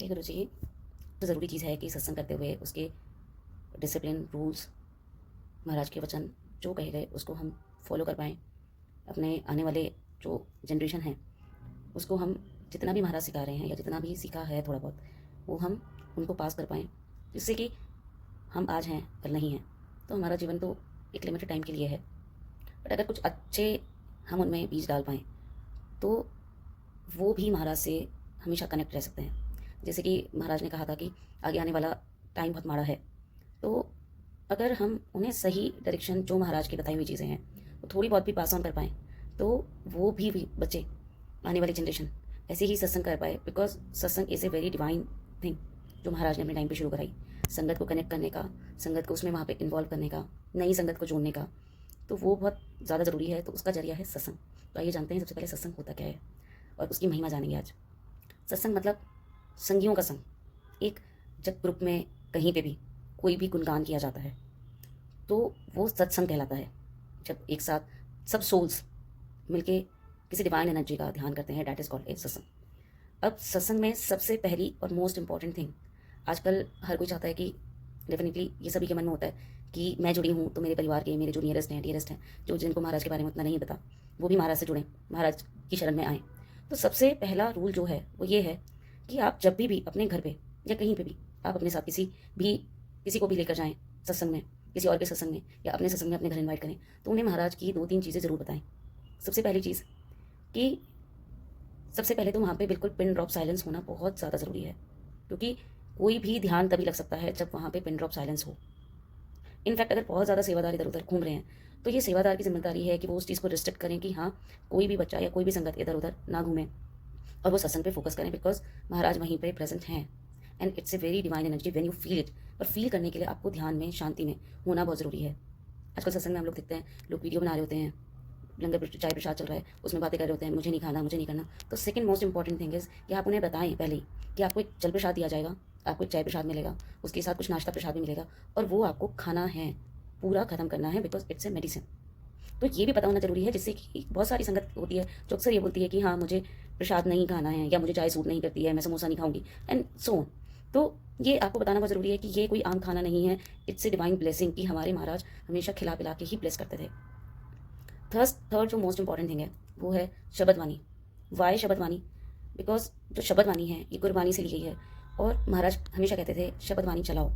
हे गुरु जी, तो ज़रूरी चीज़ है कि सत्संग करते हुए उसके डिसिप्लिन, रूल्स, महाराज के वचन जो कहे गए उसको हम फॉलो कर पाएँ। अपने आने वाले जो जनरेशन है उसको हम जितना भी महाराज सिखा रहे हैं या जितना भी सीखा है थोड़ा बहुत, वो हम उनको पास कर पाएँ, जिससे कि हम आज हैं कल नहीं हैं। तो हमारा जीवन तो एक लिमिटेड टाइम के लिए है, बट अगर कुछ अच्छे हम उनमें बीज डाल पाएँ तो वो भी महाराज से हमेशा कनेक्ट रह सकते हैं। जैसे कि महाराज ने कहा था कि आगे आने वाला टाइम बहुत माड़ा है, तो अगर हम उन्हें सही डायरेक्शन जो महाराज की बताई हुई चीज़ें हैं वो थोड़ी बहुत भी पास ऑन कर पाएँ तो वो भी बच्चे, आने वाली जनरेशन ऐसे ही सत्संग कर पाए। बिकॉज सत्संग is a very divine thing जो महाराज ने अपने टाइम पे शुरू कराई। संगत को कनेक्ट करने का, संगत को उसमें वहाँ पे इन्वॉल्व करने का, नई संगत को जोड़ने का, तो वो बहुत ज़्यादा ज़रूरी है। तो उसका जरिया है सत्संग। तो आइए जानते हैं सबसे पहले सत्संग होता क्या है और उसकी महिमा जानेंगे आज। सत्संग मतलब संगियों का संग। एक जब ग्रुप में कहीं पे भी कोई भी गुणगान किया जाता है तो वो सत्संग कहलाता है। जब एक साथ सब सोल्स मिलके किसी डिवाइन एनर्जी का ध्यान करते हैं, डैट इज कॉल्ड ए सत्संग। अब सत्संग में सबसे पहली और मोस्ट इंपॉर्टेंट थिंग, आजकल हर कोई चाहता है कि डेफिनेटली ये सभी के मन में होता है कि मैं जुड़ी हूँ तो मेरे परिवार के, मेरे जो डियरेस्ट हैं, जो जिनको महाराज के बारे में उतना नहीं पता, वो भी महाराज से जुड़ें, महाराज की शरण में आएँ। तो सबसे पहला रूल जो है वो ये है कि आप जब भी अपने घर पे या कहीं पे भी आप अपने साथ किसी को भी लेकर जाएं सत्संग में, किसी और के सत्संग में या अपने सत्संग में अपने घर इन्वाइट करें, तो उन्हें महाराज की 2-3 चीज़ें ज़रूर बताएं। सबसे पहली चीज़ कि सबसे पहले तो वहाँ पे बिल्कुल पिन ड्रॉप साइलेंस होना बहुत ज़्यादा ज़रूरी है, क्योंकि कोई भी ध्यान तभी लग सकता है जब वहाँ पे पिन ड्रॉप साइलेंस हो। इनफैक्ट अगर बहुत ज़्यादा सेवादार इधर उधर घूम रहे हैं तो ये सेवादार की जिम्मेदारी है कि वो उस चीज़ को रिस्ट्रिक्ट करें कि हाँ, कोई भी बच्चा या कोई भी संगत इधर उधर ना घूमे और वो सत्संग पे फोकस करें, बिकॉज महाराज वहीं पे प्रेजेंट हैं and it's a very divine energy when you feel it. और फील करने के लिए आपको ध्यान में, शांति में होना बहुत ज़रूरी है। आजकल सत्संग में हम लोग देखते हैं, लोग वीडियो बना रहे होते हैं, लंगर चाय प्रसाद चल रहा है, उसमें बातें कर रहे होते हैं, मुझे नहीं खाना, मुझे नहीं करना। तो second most important thing is कि आप उन्हें बताएं पहले ही कि आपको एक जल प्रसाद दिया जाएगा, आपको एक चाय प्रसाद मिलेगा, उसके साथ कुछ नाश्ता प्रसाद भी मिलेगा और वो आपको खाना है, पूरा ख़त्म करना है, बिकॉज इट्स ए मेडिसिन। तो ये भी पता होना ज़रूरी है, जिससे कि बहुत सारी संगत होती है जो अक्सर ये बोलती है कि हाँ, मुझे प्रसाद नहीं खाना है या मुझे चाय सूट नहीं करती है, मैं समोसा नहीं खाऊंगी एंड सो ऑन। तो ये आपको बताना बहुत ज़रूरी है कि ये कोई आम खाना नहीं है, इट्स ए डिवाइन ब्लेसिंग कि हमारे महाराज हमेशा खिला पिला के ही ब्लेस करते थे। थर्ड जो मोस्ट इंपॉर्टेंट थिंग है वो है शब्दवाणी। वाई शब्दवाणी? बिकॉज जो शब्दवाणी है ये गुरबानी से ली गई है और महाराज हमेशा कहते थे शब्दवाणी चलाओ।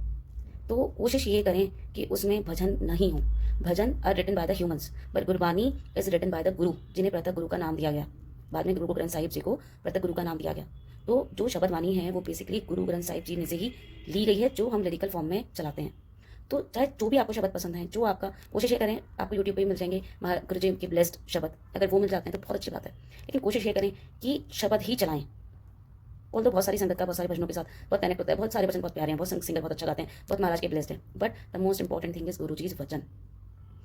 तो कोशिश ये करें कि उसमें भजन नहीं हो। Bhajan are written by the humans but Gurbani is written by the guru, जिन्हें प्रतः गुरु का नाम दिया गया। बाद में गुरु ग्रंथ साहिब जी को प्रतः गुरु का नाम दिया गया। तो जो शब्दवाणी है वो बेसिकली गुरु ग्रंथ साहिब जी ने से ही ली गई है, जो हम लिरिकल फॉर्म में चलाते हैं। तो चाहे जो भी आपको शब्द पसंद है, जो आपका, कोशिश ये करें, आपको यूट्यूब पे मिल जाएंगे गुरु जी के ब्लेस्ड शब्द, अगर वो मिल जाते हैं तो बहुत अच्छी बात है। लेकिन कोशिश ये करें कि शब्द ही चलाएं। ऑल तो बहुत सारी संगत का बहुत सारे भजनों के साथ बहुत कनेक्ट होता है, बहुत सारे भजन बहुत प्यारे हैं, बहुत सिंगर बहुत अच्छा गाते हैं, बहुत महाराज के ब्लेस्ड हैं, but the most important thing is Guru ji is वचन।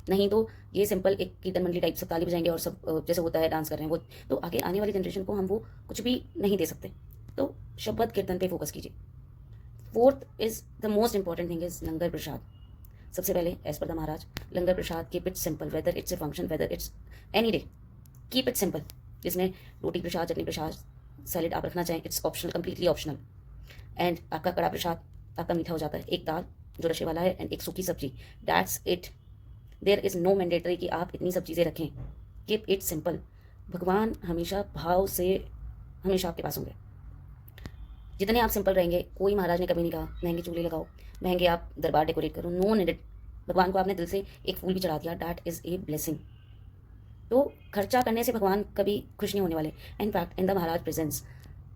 नहीं तो ये सिंपल एक कीर्तन मंडली टाइप सब ताली बजाएंगे और सब जैसे होता है डांस कर रहे हैं वो, तो आगे आने वाली जनरेशन को हम वो कुछ भी नहीं दे सकते। तो शब्द कीर्तन पे फोकस कीजिए। Fourth is the most important thing is langar prasad. सबसे पहले as per the Maharaj, langar prasad keep it simple, whether it's a function, whether it's any day, keep it simple. जिसमें रोटी प्रसाद, चटनी प्रसाद, सैलेड आप रखना चाहें, it's optional, completely optional. And आपका कड़ा प्रसाद आपका मीठा हो जाता है, एक दाल जो रशे वाला है एंड एक सूखी सब्जी, that's it. There is no mandatory कि आप इतनी सब चीज़ें रखें। Keep it simple. भगवान हमेशा भाव से हमेशा आपके पास होंगे। जितने आप सिंपल रहेंगे, कोई महाराज ने कभी नहीं कहा महंगे चूल्हे लगाओ, महंगे आप दरबार डेकोरेट करो, नो नीडेड। भगवान को आपने दिल से एक फूल भी चढ़ा दिया, दैट इज़ ए ब्लेसिंग। तो खर्चा करने से भगवान कभी खुश नहीं होने वाले। In fact in the Maharaj presence,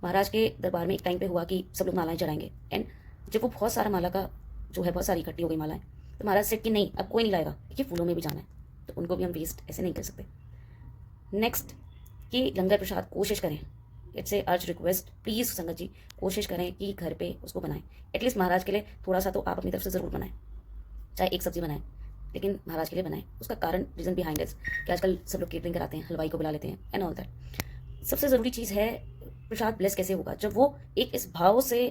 Maharaj के दरबार में एक टाइम पे हुआ कि सब लोग मालाएं चढ़ाएंगे एंड जब वो बहुत सारा माला का जो है बहुत सारी इकट्ठी हो गई मालाएं, तो महाराज सेठ कि नहीं अब कोई नहीं लाएगा, क्योंकि फूलों में भी जाना है, तो उनको भी हम वेस्ट ऐसे नहीं कर सकते। नेक्स्ट कि लंगर प्रसाद कोशिश करें, इट्स ए अर्ज रिक्वेस्ट, प्लीज़ संगत जी कोशिश करें कि घर पे उसको बनाएं। एटलीस्ट महाराज के लिए थोड़ा सा तो आप अपनी तरफ से ज़रूर बनाएं, चाहे एक सब्जी बनाएं, लेकिन महाराज के लिए बनाएं। उसका कारण, रीज़न बिहाइंड इज कि आजकल सब लोग केटरिंग कराते हैं, हलवाई को बुला लेते हैं एंड ऑल दैट। सबसे ज़रूरी चीज़ है प्रसाद ब्लेस कैसे होगा, जब वो एक इस भाव से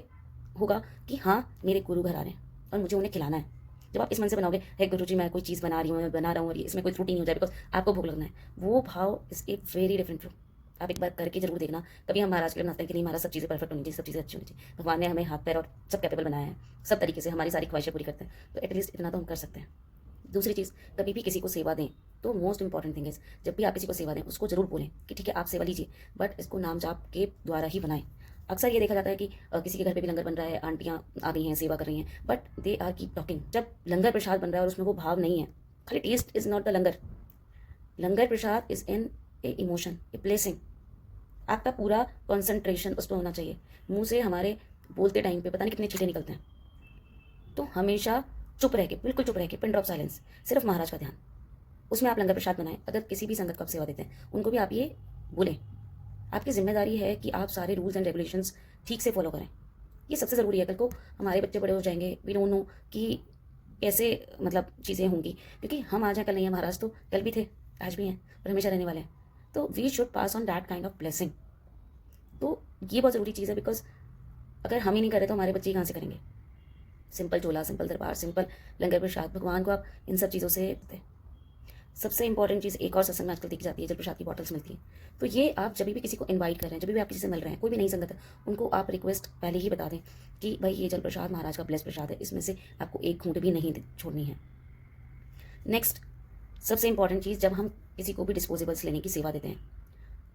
होगा कि हाँ मेरे गुरु घर आ रहे हैं और मुझे उन्हें खिलाना है। जब आप इस मन से बनाओगे, हे गुरु जी मैं कोई चीज़ बना रही हूँ और ये इसमें कोई त्रुटि नहीं हो जाए बिकॉज आपको भूख लगना है, वो भाव is a very different from आप एक बार करके जरूर देखना। कभी हम महाराज के लिए बनाते हैं कि नहीं महाराज सब चीज़ें परफेक्ट होनी चाहिए, सब चीज़ें अच्छी होनी चाहिए। भगवान ने हमें हाथ पैर और सब कैपेबल बनाया है, सब तरीके से हमारी सारी ख्वाहिशें पूरी करते हैं, तो एटलीस्ट इतना तो हम कर सकते हैं। दूसरी चीज़, कभी भी किसी को सेवा दें तो मोस्ट इंपॉर्टेंट थिंग इज, जब भी आप किसी को सेवा दें उसको जरूर बोलें कि ठीक है आप सेवा लीजिए, बट इसको नाम जाप के द्वारा ही बनाएं। अक्सर ये देखा जाता है कि किसी के घर पे भी लंगर बन रहा है, आंटियाँ आ गई हैं सेवा कर रही हैं, but they are keep talking. जब लंगर प्रसाद बन रहा है और उसमें वो भाव नहीं है, खाली taste is not the langar. Langar prasad is in a emotion, a blessing. आपका पूरा कॉन्सेंट्रेशन उस पर होना चाहिए। मुंह से हमारे बोलते टाइम पे पता नहीं कितने छींटे निकलते हैं, तो हमेशा चुप रह के, बिल्कुल चुप रह के, पिन ड्रॉप साइलेंस, सिर्फ महाराज का ध्यान। उसमें आप लंगर प्रसाद बनाएं। अगर किसी भी संगत को आप सेवा देते हैं उनको भी आप ये बोलें, आपकी जिम्मेदारी है कि आप सारे रूल्स एंड रेगुलेशंस ठीक से फॉलो करें। ये सबसे ज़रूरी है। कल को हमारे बच्चे बड़े हो जाएंगे, वी डोंट नो कि कैसे मतलब चीज़ें होंगी, क्योंकि हम आज हैं कल नहीं है। महाराज तो कल भी थे, आज भी हैं और हमेशा रहने वाले हैं। तो we should pass on that kind of blessing. तो ये बहुत ज़रूरी चीज़ है, बिकॉज अगर हम ही नहीं करें तो हमारे बच्चे ही कहाँ से करेंगे। सिंपल चोला, सिंपल दरबार, सिंपल लंगर प्रसाद, भगवान को आप इन सब चीज़ों से दें। सबसे इंपॉर्टेंट चीज़ एक और सत्संग में आजकल देखी जाती है, जल प्रसाद की बॉटल्स मिलती हैं। तो ये आप जब भी किसी को इनवाइट कर रहे हैं, जब भी आप किसी से मिल रहे हैं, कोई भी नई संगत है, उनको आप रिक्वेस्ट पहले ही बता दें कि भाई ये जल प्रसाद महाराज का ब्लेस प्रसाद है, इसमें से आपको एक घूंट भी नहीं छोड़नी है। नेक्स्ट सबसे इंपॉर्टेंट चीज़, जब हम किसी को भी डिस्पोजेबल्स लेने की सेवा देते हैं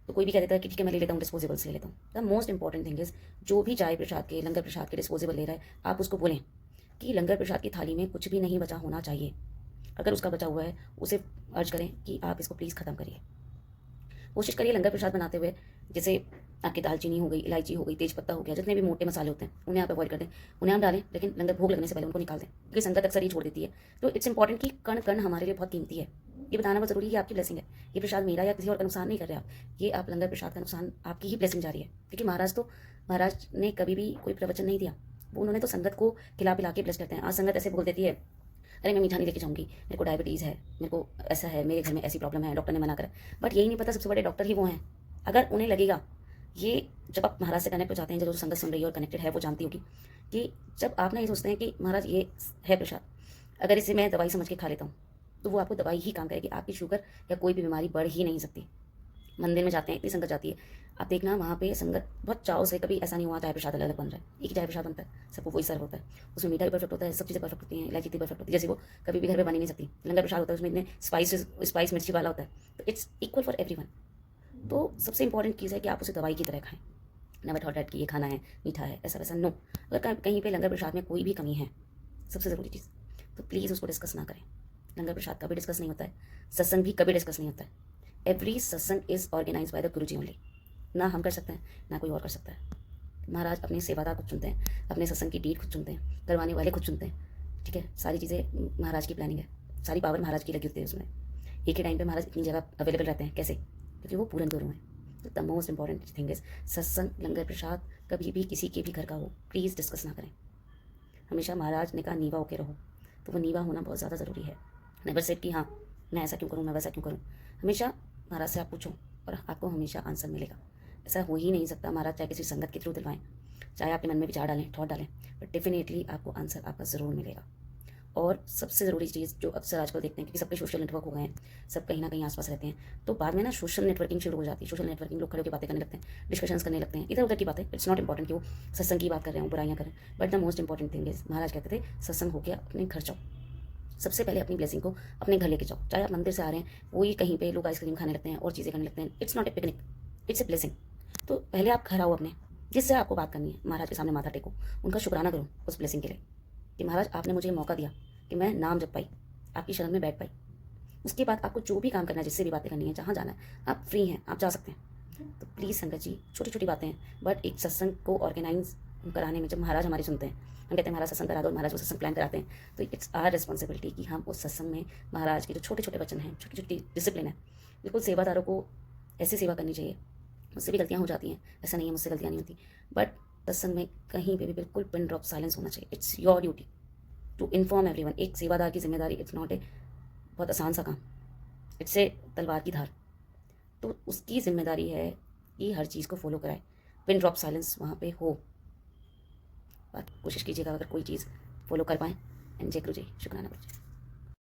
तो कोई भी कह देता है कि ठीक है मैं ले लेता हूँ, डिस्पोजेबल्स ले लेता हूँ। The most important thing is, जो भी चाय प्रसाद के, लंगर प्रसाद के डिस्पोजेबल ले रहा है, आप उसको बोलें कि लंगर प्रसाद की थाली में कुछ भी नहीं बचा होना चाहिए। अगर उसका बचा हुआ है उसे अर्ज करें कि आप इसको प्लीज़ ख़त्म करिए। कोशिश करिए लंगर प्रसाद बनाते हुए, जैसे आपकी दालचीनी हो गई, इलायची हो गई, तेजपत्ता हो गया, जितने भी मोटे मसाले होते हैं उन्हें आप अवॉइड कर दें। उन्हें आप डालें लेकिन लंगर भोग लगने से पहले उनको निकाल दें, क्योंकि संगत अक्सर ही छोड़ देती है। तो इट्स इंपॉर्टेंट कि कण कण हमारे लिए बहुत कीमती है। ये बताना बहुत ज़रूरी है, आपकी ब्लेसिंग है। ये प्रसाद मेरा या किसी और का नुकसान नहीं कर रहे आप, ये आप लंगर प्रसाद का नुकसान, आपकी ही ब्लेसिंग जा रही है। क्योंकि महाराज ने कभी भी कोई प्रवचन नहीं दिया, वो उन्होंने तो संगत को खिला पिला के ब्लेस करते हैं। आज संगत ऐसे बोल देती है, अरे मैं मीठा नहीं लेके जाऊंगी, मेरे को डायबिटीज़ है, मेरे को ऐसा है, मेरे घर में ऐसी प्रॉब्लम है, डॉक्टर ने मना करा। बट यही नहीं पता सबसे बड़े डॉक्टर ही वो हैं। अगर उन्हें लगेगा, ये जब आप महाराज से कनेक्ट हो जाते हैं, जो संगत सुन रही है और कनेक्टेड है वो जानती होगी कि जब आप ना ये सोचते हैं कि महाराज ये है प्रसाद, अगर इसे मैं दवाई समझ के खा लेता हूँ, तो वो आपको दवाई ही काम करेगी, आपकी शुगर या कोई भी बीमारी बढ़ ही नहीं सकती। मंदिर में जाते हैं, इतनी संगत जाती है, आप देखना वहाँ पे संगत बहुत चाव से, कभी ऐसा नहीं हुआ चाय प्रसाद अलग अलग बन रहा है, एक ही चाय प्रसाद बनता है, सबको वही सर्व होता है। उसमें मीठा भी परफेक्ट होता है, सब चीज़ें परफेक्ट होती हैं, इलायची परफेक्ट होती है, जैसे वो कभी भी घर में बनी नहीं सकती। लंगर प्रसाद होता है, उसमें इतने स्पाइस मिर्ची वाला होता है, तो इट्स इक्वल फॉर एवरीवन। तो सबसे इंपॉर्टेंट चीज़ है कि आप उसे दवाई की तरह खाएं। नेवर थॉट दैट कि ये खाना है, मीठा है, ऐसा वैसा, नो। अगर कहीं पे लंगर प्रसाद में कोई भी कमी है, सबसे ज़रूरी चीज़, तो प्लीज़ उसको डिस्कस ना करें। लंगर प्रसाद कभी डिस्कस नहीं होता है, सत्संग भी कभी डिस्कस नहीं होता है। एवरी सत्संग is organise by the Guru ji only. ना हम कर सकते हैं, ना कोई और कर सकता है। महाराज अपने सेवादार खुद चुनते हैं, अपने सत्संग की डेट खुद चुनते हैं, करवाने वाले खुद चुनते हैं। ठीक है, सारी चीज़ें महाराज की प्लानिंग है, सारी पावर महाराज की लगी होती है उसमें। एक ही टाइम पे महाराज इतनी जगह अवेलेबल रहते हैं, कैसे? क्योंकि वो पूरन गुरु हैं। तो the most important thing is, सत्संग, लंगर प्रसाद कभी भी किसी के भी घर का हो, प्लीज़ डिस्कस ना करें। हमेशा महाराज ने कहा नीवा होके रहो, तो वो नीवा होना बहुत ज़्यादा ज़रूरी है। नेवर सेड कि हाँ मैं ऐसा क्यों करूँ, मैं वैसा क्यों करूँ। हमेशा महाराज से आप पूछो और आपको हमेशा आंसर मिलेगा। ऐसा हो ही नहीं सकता, महाराज चाहे किसी संगत के थ्रू दिलवाएं, चाहे आपके मन में विचार डालें, थॉट डालें, बट डेफिनेटली आपको आंसर आपका ज़रूर मिलेगा। और सबसे ज़रूरी चीज़ जो अक्सर आजकल देखते हैं, क्योंकि सबके सोशल नेटवर्क हो गए हैं, सब कहीं ना कहीं आसपास रहते हैं, तो बाद में ना सोशल नेटवर्किंग शुरू हो जाती है। सोशल नेटवर्किंग, लोग खड़े होकर बातें करने लगते हैं, डिस्कशंस करने लगते हैं, इधर उधर की बातें। इट्स नॉट इंपॉर्टेंट कि वो सत्संग की बात कर रहे हैं, बुराइयाँ करें, but the most important thing is, Maharaj कहते थे सत्संग हो गया, अपने घर जाओ, सबसे पहले अपनी ब्लेसिंग को अपने घर लेके जाओ। चाहे आप मंदिर से आ रहे हैं, वही कहीं पे लोग आइसक्रीम खाने लगते हैं और चीज़ें करने लगते हैं, it's not a picnic, it's a blessing. तो पहले आप घर आओ अपने, जिससे आपको बात करनी है, महाराज के सामने माथा टेको, उनका शुक्राना करो उस ब्लेसिंग के लिए कि महाराज आपने मुझे मौका दिया कि मैं नाम जप पाई, आपकी शरण में बैठ पाई। उसके बाद आपको जो भी काम करना है, जिससे भी बातें करनी है, जहाँ जाना है, आप फ्री हैं, आप जा सकते हैं। तो प्लीज़ संगत जी, छोटी छोटी बातें हैं, बट एक सत्संग को ऑर्गेनाइज कराने में जब महाराज हमारी सुनते हैं, हम कहते हैं महाराज सत्संग करा दो, महाराज वो सत्संग प्लान कराते हैं, तो इट्स आवर रिस्पॉन्सिबिलिटी कि हम उस सत्संग में महाराज के जो छोटे छोटे वचन हैं, छोटी छोटी डिसिप्लिन है, बिल्कुल सेवादारों को ऐसी सेवा करनी चाहिए। मुझसे भी गलतियाँ हो जाती हैं, ऐसा नहीं है मुझसे गलतियाँ नहीं होती, बट सत्संग में कहीं पे भी बिल्कुल पिन ड्रॉप साइलेंस होना चाहिए। It's your duty to inform everyone. एक सेवादार की जिम्मेदारी, इट्स नॉट ए बहुत आसान सा काम, इट्स ए तलवार की धार। तो उसकी जिम्मेदारी है कि हर चीज़ को फॉलो कराए, पिन ड्रॉप साइलेंस वहाँ पे हो। बात कोशिश कीजिएगा अगर कोई चीज़ फॉलो कर पाएँ। एंड जय गुरु जी, शुक्राना गुरु जी।